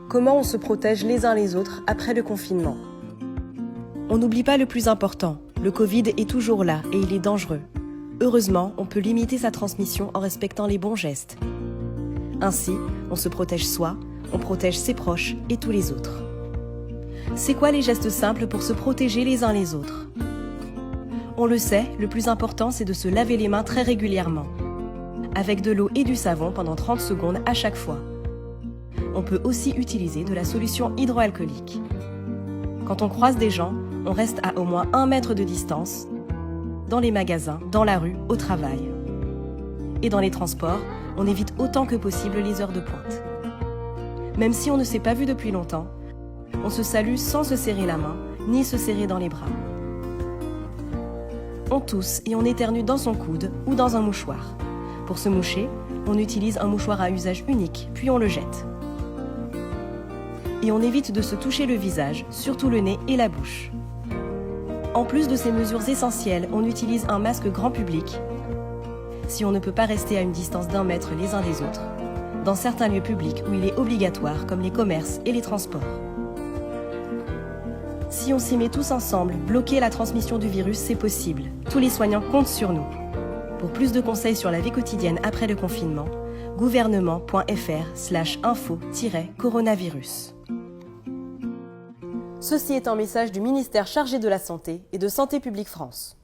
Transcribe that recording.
Comment on se protège les uns les autres après le confinement? On n'oublie pas le plus important, le Covid est toujours là et il est dangereux. Heureusement, on peut limiter sa transmission en respectant les bons gestes. Ainsi, on se protège soi, on protège ses proches et tous les autres. C'est quoi les gestes simples pour se protéger les uns les autres? On le sait, le plus important c'est de se laver les mains très régulièrement, avec de l'eau et du savon pendant 30 secondes à chaque fois. On peut aussi utiliser de la solution hydroalcoolique. Quand on croise des gens, on reste à au moins 1 mètre de distance, dans les magasins, dans la rue, au travail. Et dans les transports, on évite autant que possible les heures de pointe. Même si on ne s'est pas vu depuis longtemps, on se salue sans se serrer la main, ni se serrer dans les bras. On tousse et on éternue dans son coude ou dans un mouchoir. Pour se moucher, on utilise un mouchoir à usage unique, puis on le jette. Et on évite de se toucher le visage, surtout le nez et la bouche. En plus de ces mesures essentielles, on utilise un masque grand public, si on ne peut pas rester à une distance d'1 mètre les uns des autres, dans certains lieux publics où il est obligatoire, comme les commerces et les transports. Si on s'y met tous ensemble, bloquer la transmission du virus, c'est possible. Tous les soignants comptent sur nous. Pour plus de conseils sur la vie quotidienne après le confinement, gouvernement.fr/info-coronavirus. Ceci est un message du ministère chargé de la Santé et de Santé publique France.